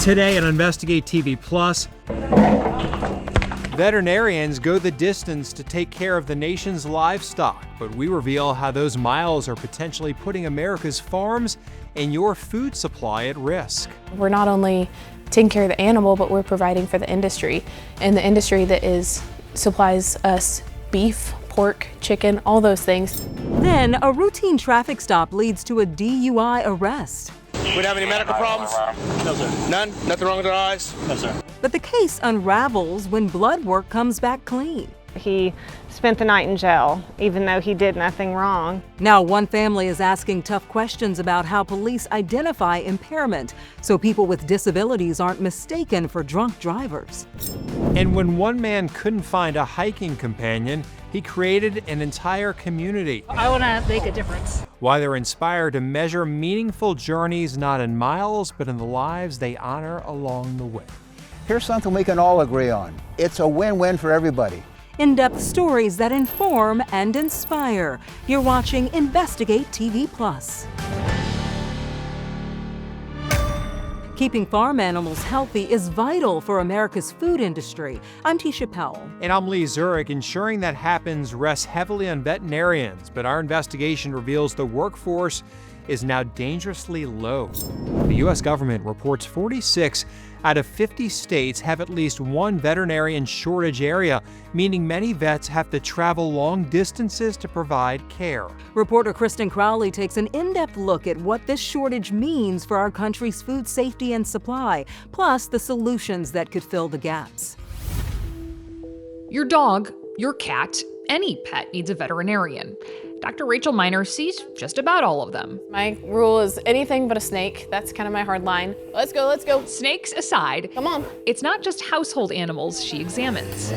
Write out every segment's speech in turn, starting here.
Today on Investigate TV Plus, veterinarians go the distance to take care of the nation's livestock, but we reveal how those miles are potentially putting America's farms and your food supply at risk. We're not only taking care of the animal, but we're providing for the industry, and the industry that supplies us beef, pork, chicken, all those things. Then a routine traffic stop leads to a DUI arrest. We have any medical problems? No, sir. None? Nothing wrong with our eyes? No, sir. But the case unravels when blood work comes back clean. He spent the night in jail, even though he did nothing wrong. Now one family is asking tough questions about how police identify impairment so people with disabilities aren't mistaken for drunk drivers. And when one man couldn't find a hiking companion, he created an entire community. I want to make a difference. Why they're inspired to measure meaningful journeys not in miles, but in the lives they honor along the way. Here's something we can all agree on. It's a win-win for everybody. In-depth stories that inform and inspire. You're watching Investigate TV Plus. Keeping farm animals healthy is vital for America's food industry. I'm Tisha Powell. And I'm Lee Zurich. Ensuring that happens rests heavily on veterinarians, but our investigation reveals the workforce is now dangerously low. The U.S. government reports 46 out of 50 states have at least one veterinarian shortage area, meaning many vets have to travel long distances to provide care. Reporter Kristen Crowley takes an in-depth look at what this shortage means for our country's food safety and supply, plus the solutions that could fill the gaps. Your dog, your cat, any pet needs a veterinarian. Dr. Rachel Miner sees just about all of them. My rule is anything but a snake. That's kind of my hard line. Let's go, let's go. Snakes aside, Come on. it's not just household animals she examines.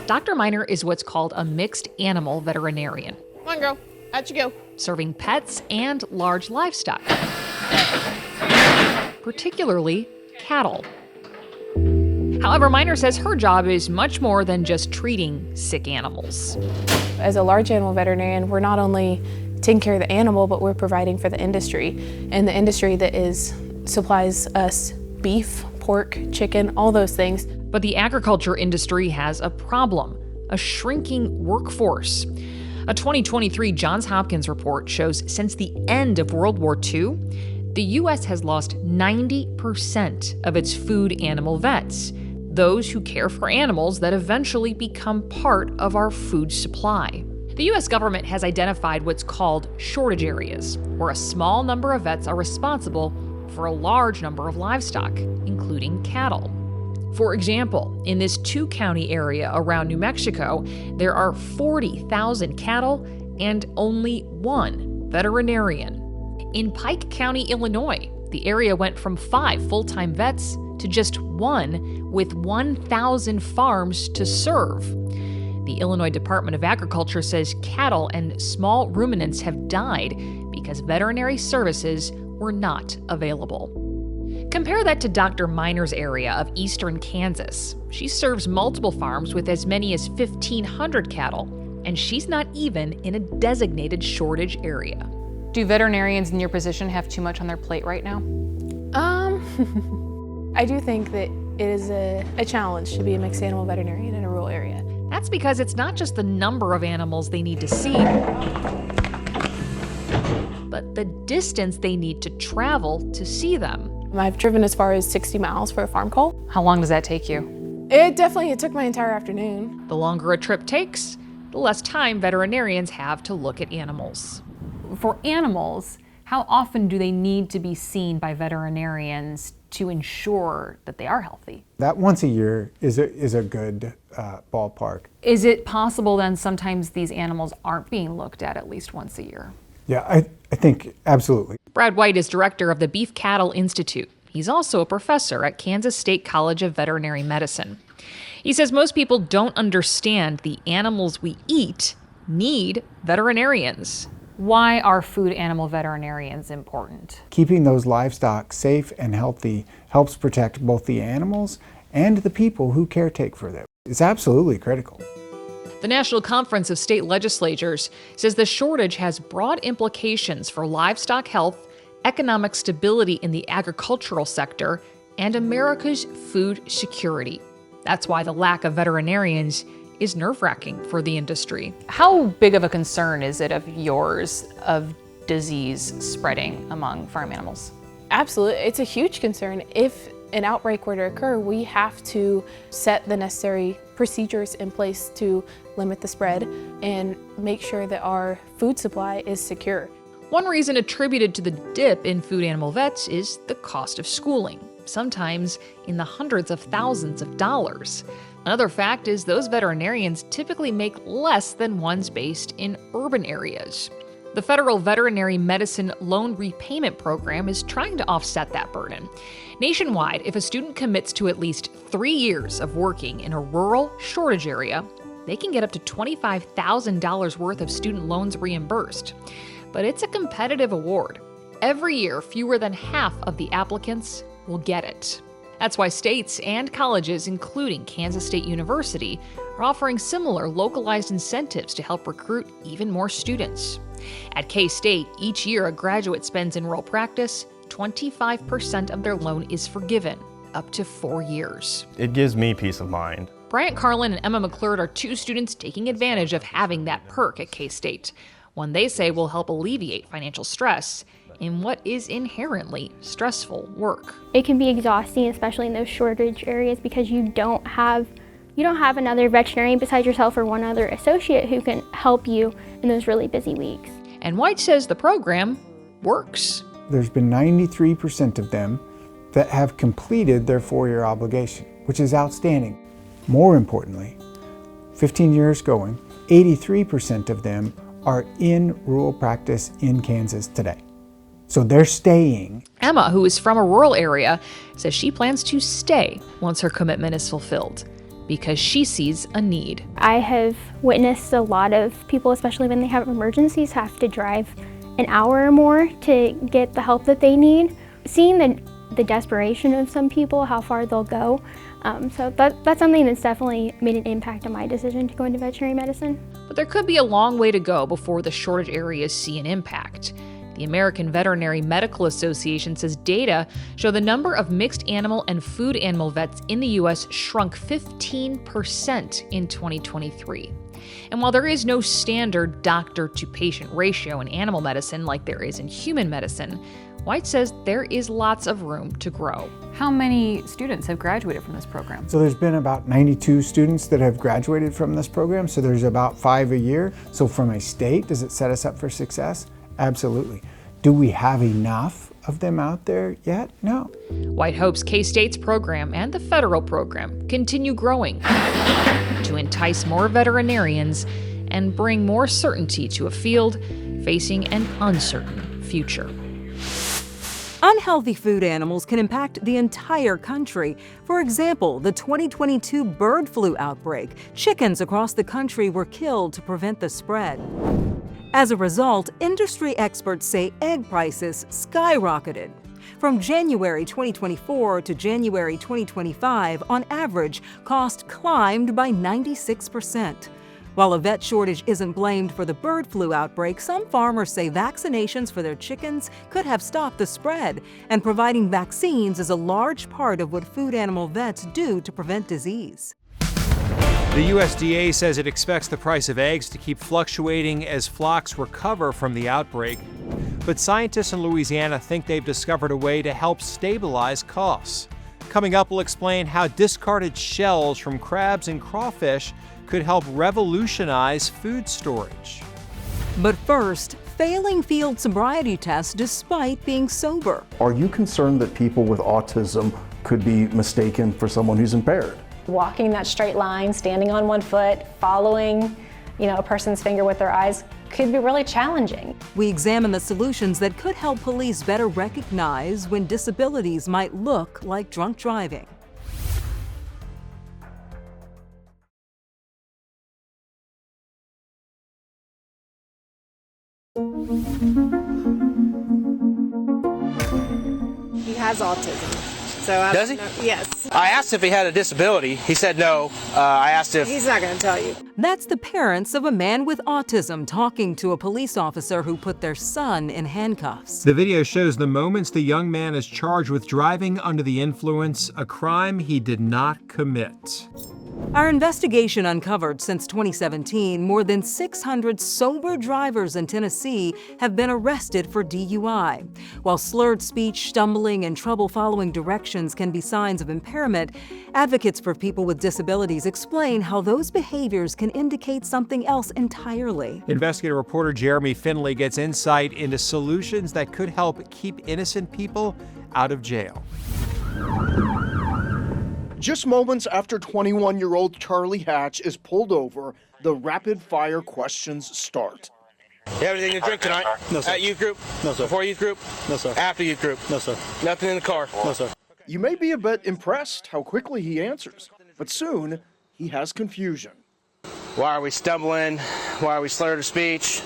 Dr. Miner is what's called a mixed animal veterinarian, Come on, girl. Out you go. serving pets and large livestock, particularly cattle. However, Miner says her job is much more than just treating sick animals. As a large animal veterinarian, we're not only taking care of the animal, but we're providing for the industry, and the industry that supplies us beef, pork, chicken, all those things. But the agriculture industry has a problem, a shrinking workforce. A 2023 Johns Hopkins report shows since the end of World War II, the U.S. has lost 90% of its food animal vets, those who care for animals that eventually become part of our food supply. The U.S. government has identified what's called shortage areas, where a small number of vets are responsible for a large number of livestock, including cattle. For example, in this 2-county area around New Mexico, there are 40,000 cattle and only one veterinarian. In Pike County, Illinois, the area went from 5 full-time vets to just 1 with 1,000 farms to serve. The Illinois Department of Agriculture says cattle and small ruminants have died because veterinary services were not available. Compare that to Dr. Miner's area of eastern Kansas. She serves multiple farms with as many as 1,500 cattle, and she's not even in a designated shortage area. Do veterinarians in your position have too much on their plate right now? I do think that it is a challenge to be a mixed animal veterinarian in a rural area. That's because it's not just the number of animals they need to see, but the distance they need to travel to see them. I've driven as far as 60 miles for a farm call. How long does that take you? It took my entire afternoon. The longer a trip takes, the less time veterinarians have to look at animals. For animals, how often do they need to be seen by veterinarians to ensure that they are healthy? That once a year is a good ballpark. Is it possible then sometimes these animals aren't being looked at least once a year? Yeah, I think absolutely. Brad White is director of the Beef Cattle Institute. He's also a professor at Kansas State College of Veterinary Medicine. He says most people don't understand the animals we eat need veterinarians. Why are food animal veterinarians important? Keeping those livestock safe and healthy helps protect both the animals and the people who caretake for them. It's absolutely critical. The National Conference of State Legislatures says the shortage has broad implications for livestock health, economic stability in the agricultural sector, and America's food security. That's why the lack of veterinarians is nerve-wracking for the industry. How big of a concern is it of yours of disease spreading among farm animals? Absolutely, it's a huge concern. If an outbreak were to occur, we have to set the necessary procedures in place to limit the spread and make sure that our food supply is secure. One reason attributed to the dip in food animal vets is the cost of schooling, sometimes in the hundreds of thousands of dollars. Another fact is those veterinarians typically make less than ones based in urban areas. The Federal Veterinary Medicine Loan Repayment Program is trying to offset that burden. Nationwide, if a student commits to at least 3 years of working in a rural shortage area, they can get up to $25,000 worth of student loans reimbursed. But it's a competitive award. Every year, fewer than half of the applicants will get it. That's why states and colleges, including Kansas State University, are offering similar localized incentives to help recruit even more students. At K-State, each year a graduate spends in rural practice, 25% of their loan is forgiven, up to 4 years. It gives me peace of mind. Bryant Carlin and Emma McClure are two students taking advantage of having that perk at K-State, one they say will help alleviate financial stress in what is inherently stressful work. It can be exhausting, especially in those shortage areas, because you don't have another veterinarian besides yourself or one other associate who can help you in those really busy weeks. And White says the program works. There's been 93% of them that have completed their 4-year obligation, which is outstanding. More importantly, 15 years going, 83% of them are in rural practice in Kansas today. So they're staying. Emma, who is from a rural area, says she plans to stay once her commitment is fulfilled because she sees a need. I have witnessed a lot of people, especially when they have emergencies, have to drive an hour or more to get the help that they need. Seeing the desperation of some people, how far they'll go. So that's something that's definitely made an impact on my decision to go into veterinary medicine. But there could be a long way to go before the shortage areas see an impact. The American Veterinary Medical Association says data show the number of mixed animal and food animal vets in the U.S. shrunk 15% in 2023. And while there is no standard doctor-to-patient ratio in animal medicine like there is in human medicine, White says there is lots of room to grow. How many students have graduated from this program? So there's been about 92 students that have graduated from this program, so there's about 5 a year. So from a state, does it set us up for success? Absolutely. Do we have enough of them out there yet? No. White hopes K-State's program and the federal program continue growing to entice more veterinarians and bring more certainty to a field facing an uncertain future. Unhealthy food animals can impact the entire country. For example, the 2022 bird flu outbreak. Chickens across the country were killed to prevent the spread. As a result, industry experts say egg prices skyrocketed. From January 2024 to January 2025, on average, cost climbed by 96%. While a vet shortage isn't blamed for the bird flu outbreak, some farmers say vaccinations for their chickens could have stopped the spread, and providing vaccines is a large part of what food animal vets do to prevent disease. The USDA says it expects the price of eggs to keep fluctuating as flocks recover from the outbreak. But scientists in Louisiana think they've discovered a way to help stabilize costs. Coming up, we'll explain how discarded shells from crabs and crawfish could help revolutionize food storage. But first, failing field sobriety tests despite being sober. Are you concerned that people with autism could be mistaken for someone who's impaired? Walking that straight line, standing on one foot, following, a person's finger with their eyes could be really challenging. We examine the solutions that could help police better recognize when disabilities might look like drunk driving. He has autism. So Does he? Yes. I asked if he had a disability. He said no. I asked if... He's not going to tell you. That's the parents of a man with autism talking to a police officer who put their son in handcuffs. The video shows the moments the young man is charged with driving under the influence, a crime he did not commit. Our investigation uncovered since 2017, more than 600 sober drivers in Tennessee have been arrested for DUI. While slurred speech, stumbling, and trouble following directions can be signs of impairment, advocates for people with disabilities explain how those behaviors can indicate something else entirely. Investigative reporter Jeremy Finley gets insight into solutions that could help keep innocent people out of jail. Just moments after 21-year-old Charlie Hatch is pulled over, the rapid-fire questions start. You have anything to drink tonight? No, sir. At youth group? No, sir. Before youth group? No, sir. After youth group? No, sir. Nothing in the car? No, sir. You may be a bit impressed how quickly he answers, but soon he has confusion. Why are we stumbling? Why are we slurred of speech?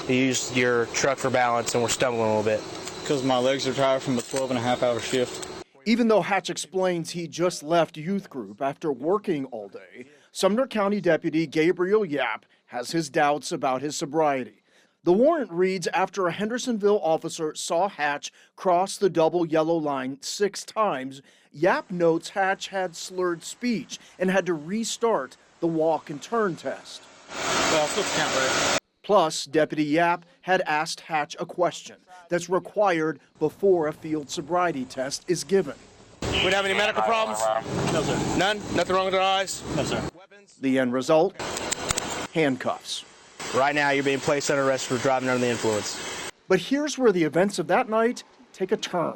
You used your truck for balance and we're stumbling a little bit. Because my legs are tired from the 12-and-a-half-hour shift. Even though Hatch explains he just left youth group after working all day, Sumner County Deputy Gabriel Yap has his doubts about his sobriety. The warrant reads after a Hendersonville officer saw Hatch cross the double yellow line 6 times, Yap notes Hatch had slurred speech and had to restart the walk and turn test. Well, flip count, right? Plus, Deputy Yap had asked Hatch a question that's required before a field sobriety test is given. We don't have any medical problems? No, sir. None? Nothing wrong with our eyes? No, sir. The end result? Handcuffs. Right now, you're being placed under arrest for driving under the influence. But here's where the events of that night take a turn.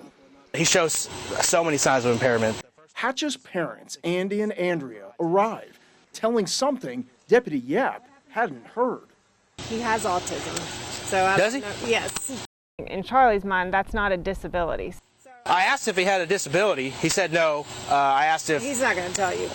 He shows so many signs of impairment. Hatch's parents, Andy and Andrea, arrive, telling something Deputy Yap hadn't heard. He has autism. So I Does he? don't know. Yes. In Charlie's mind, that's not a disability. I asked if he had a disability. He said no. I asked if... He's not going to tell you.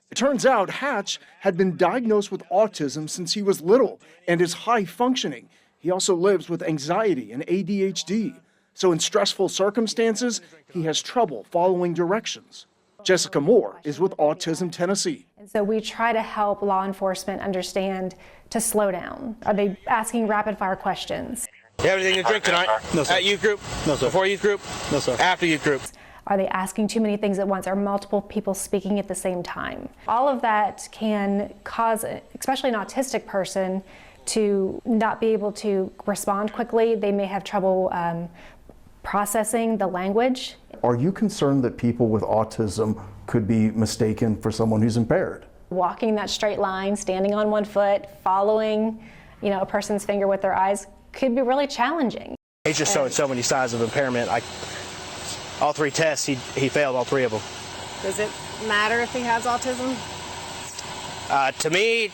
It turns out Hatch had been diagnosed with autism since he was little and is high functioning. He also lives with anxiety and ADHD. So in stressful circumstances, he has trouble following directions. Jessica Moore is with Autism Tennessee. And so we try to help law enforcement understand to slow down. Are they asking rapid fire questions? You have anything to drink tonight? No, sir. At youth group? No, sir. Before youth group? No, sir. After youth group? Are they asking too many things at once? Are multiple people speaking at the same time? All of that can cause, especially an autistic person, to not be able to respond quickly. They may have trouble processing the language. Are you concerned that people with autism could be mistaken for someone who's impaired? Walking that straight line, standing on one foot, following, a person's finger with their eyes could be really challenging. He's just showing so many signs of impairment. All 3 tests, he failed all 3 of them. Does it matter if he has autism? To me,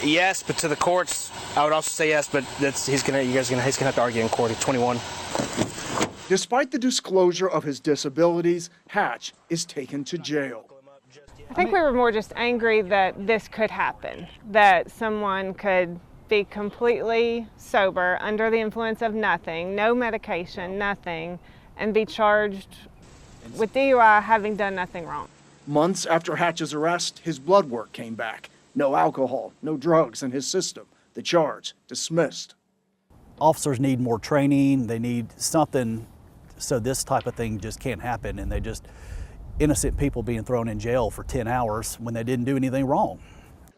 yes, but to the courts, I would also say yes, but he's gonna have to argue in court. He's 21. Despite the disclosure of his disabilities, Hatch is taken to jail. I think we were more just angry that this could happen, that someone could be completely sober, under the influence of nothing, no medication, nothing, and be charged with DUI having done nothing wrong. Months after Hatch's arrest, his blood work came back. No alcohol, no drugs in his system. The charge dismissed. Officers need more training. They need something so this type of thing just can't happen, and they just innocent people being thrown in jail for 10 hours when they didn't do anything wrong.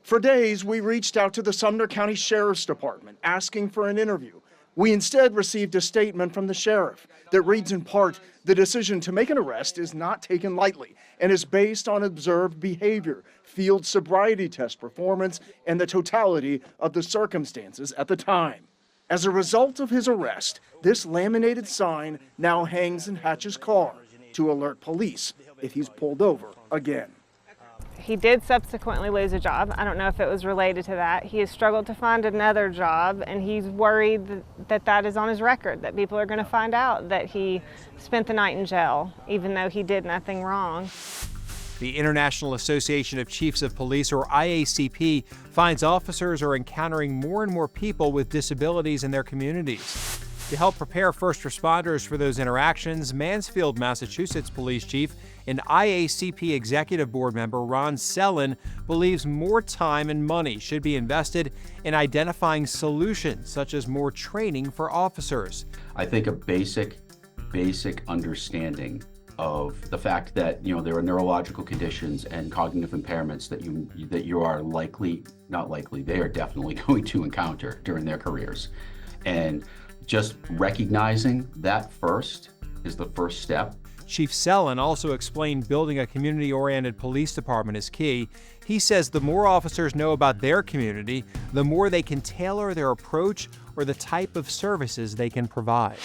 For days, we reached out to the Sumner County Sheriff's Department asking for an interview. We instead received a statement from the sheriff that reads in part, the decision to make an arrest is not taken lightly and is based on observed behavior, field sobriety test performance, and the totality of the circumstances at the time. As a result of his arrest, this laminated sign now hangs in Hatch's car to alert police if he's pulled over again. He did subsequently lose a job. I don't know if it was related to that. He has struggled to find another job, and he's worried that is on his record, that people are going to find out that he spent the night in jail, even though he did nothing wrong. The International Association of Chiefs of Police, or IACP, finds officers are encountering more and more people with disabilities in their communities. To help prepare first responders for those interactions, Mansfield, Massachusetts Police Chief and IACP Executive Board member Ron Sellin believes more time and money should be invested in identifying solutions, such as more training for officers. I think a basic understanding of the fact that there are neurological conditions and cognitive impairments that you are they are definitely going to encounter during their careers, and just recognizing that first is the first step. Chief Sellin also explained building a community-oriented police department is key. He says the more officers know about their community, the more they can tailor their approach or the type of services they can provide.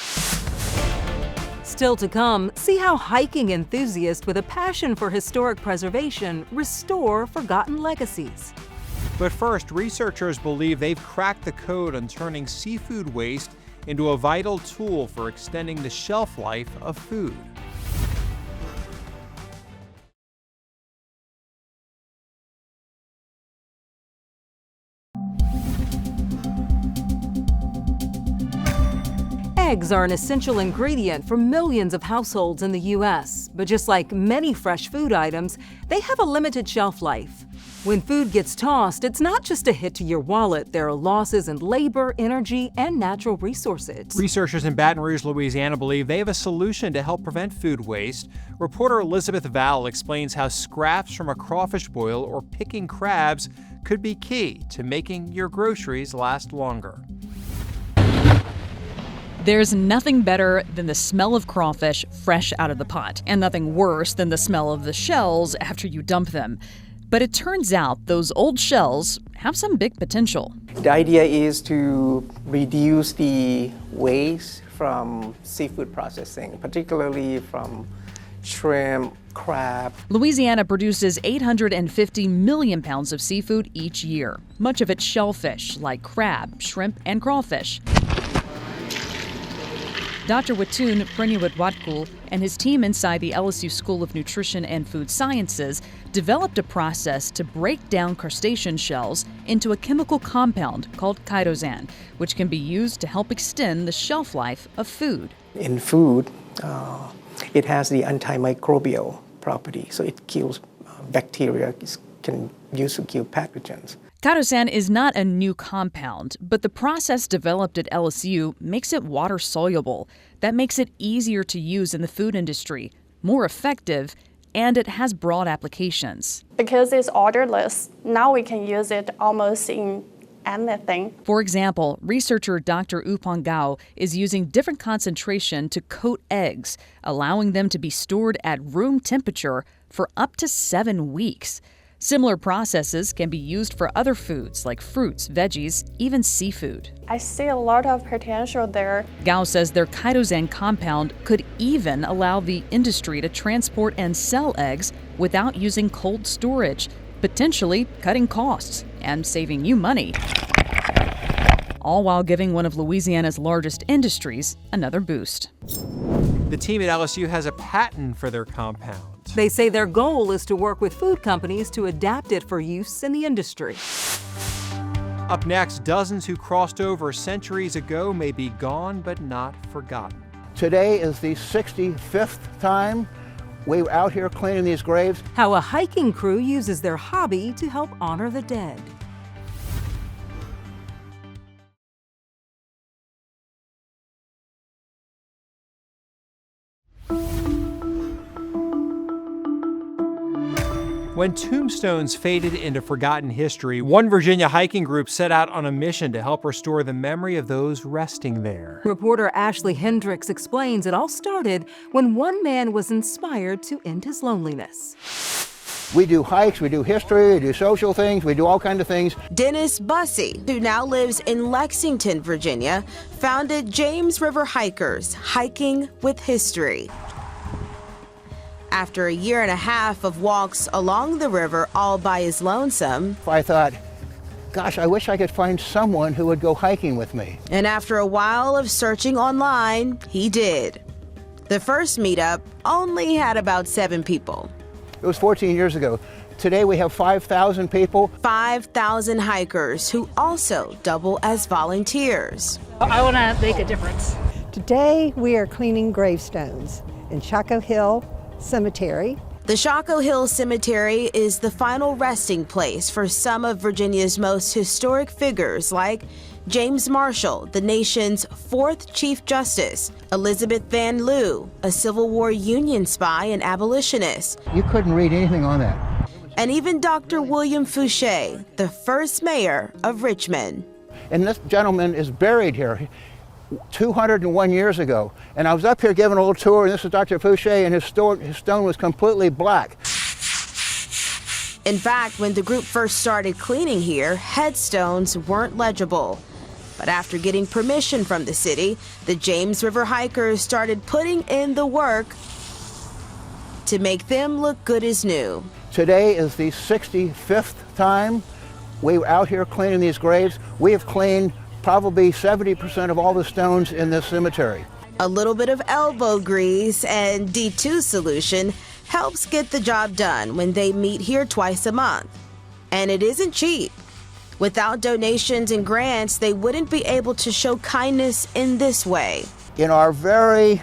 Still to come, see how hiking enthusiasts with a passion for historic preservation restore forgotten legacies. But first, researchers believe they've cracked the code on turning seafood waste into a vital tool for extending the shelf life of food. Eggs are an essential ingredient for millions of households in the U.S., but just like many fresh food items, they have a limited shelf life. When food gets tossed, it's not just a hit to your wallet. There are losses in labor, energy, and natural resources. Researchers in Baton Rouge, Louisiana believe they have a solution to help prevent food waste. Reporter Elizabeth Val explains how scraps from a crawfish boil or picking crabs could be key to making your groceries last longer. There's nothing better than the smell of crawfish fresh out of the pot, and nothing worse than the smell of the shells after you dump them. But it turns out those old shells have some big potential. The idea is to reduce the waste from seafood processing, particularly from shrimp, crab. Louisiana produces 850 million pounds of seafood each year, much of it shellfish like crab, shrimp, and crawfish. Dr. Watun Preniwatwatkul and his team inside the LSU School of Nutrition and Food Sciences developed a process to break down crustacean shells into a chemical compound called chitosan, which can be used to help extend the shelf life of food. In food, it has the antimicrobial property, so it kills bacteria, it can use to kill pathogens. Chitosan is not a new compound, but the process developed at LSU makes it water-soluble. That makes it easier to use in the food industry, more effective, and it has broad applications. Because it's odorless, now we can use it almost in anything. For example, researcher Dr. Upong Gao is using different concentration to coat eggs, allowing them to be stored at room temperature for up to 7 weeks. Similar processes can be used for other foods like fruits, veggies, even seafood. I see a lot of potential there. Gao says their chitosan compound could even allow the industry to transport and sell eggs without using cold storage, potentially cutting costs and saving you money. All while giving one of Louisiana's largest industries another boost. The team at LSU has a patent for their compound. They say their goal is to work with food companies to adapt it for use in the industry. Up next, dozens who crossed over centuries ago may be gone but not forgotten. Today is the 65th time we're out here cleaning these graves. How a hiking crew uses their hobby to help honor the dead. When tombstones faded into forgotten history, one Virginia hiking group set out on a mission to help restore the memory of those resting there. Reporter Ashley Hendricks explains it all started when one man was inspired to end his loneliness. We do hikes, we do history, we do social things, we do all kinds of things. Dennis Bussey, who now lives in Lexington, Virginia, founded James River Hikers, Hiking with History. After a year and a half of walks along the river all by his lonesome, I thought, gosh, I wish I could find someone who would go hiking with me. And after a while of searching online, he did. The first meetup only had about 7 people. It was 14 years ago. Today we have 5,000 people. 5,000 hikers who also double as volunteers. I want to make a difference. Today we are cleaning gravestones in Chaco Hill Cemetery. The Chaco Hill Cemetery is the final resting place for some of Virginia's most historic figures like James Marshall, the nation's 4th Chief Justice, Elizabeth Van Lew, a Civil War Union spy and abolitionist. You couldn't read anything on that. And even Dr. William Fouché, the first mayor of Richmond. And this gentleman is buried here 201 years ago. And I was up here giving a little tour, and this is Dr. Fouché, and his stone was completely black. In fact, when the group first started cleaning here, headstones weren't legible. But after getting permission from the city, the James River hikers started putting in the work to make them look good as new. Today is the 65th time we were out here cleaning these graves. We have cleaned probably 70% of all the stones in this cemetery. A little bit of elbow grease and D2 solution helps get the job done when they meet here twice a month. And it isn't cheap. Without donations and grants, they wouldn't be able to show kindness in this way. In our very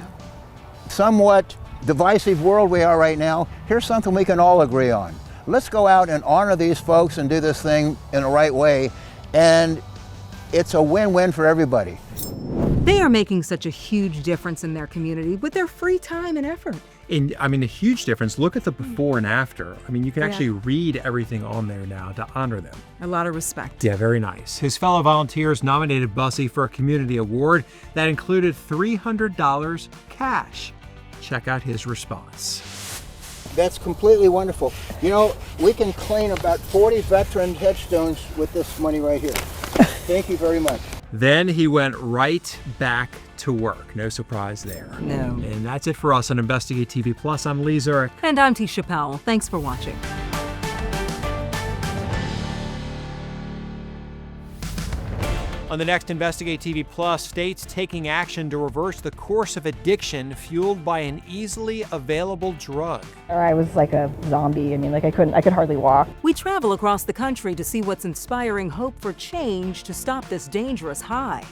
somewhat divisive world we are right now, here's something we can all agree on. Let's go out and honor these folks and do this thing in the right way, and it's a win-win for everybody. They are making such a huge difference in their community with their free time and effort. And I mean, a huge difference. Look at the before and after. I mean, you can actually read everything on there now to honor them. A lot of respect. Yeah, very nice. His fellow volunteers nominated Bussey for a community award that included $300 cash. Check out his response. That's completely wonderful. You know, we can clean about 40 veteran headstones with this money right here. Thank you very much. Then he went right back to work. No surprise there. No. And that's it for us on Investigate TV Plus. I'm Lee Zurich. And I'm Tisha Powell. Thanks for watching. On the next Investigate TV Plus, states taking action to reverse the course of addiction fueled by an easily available drug. I was like a zombie. I mean, like I could hardly walk. We travel across the country to see what's inspiring hope for change to stop this dangerous high.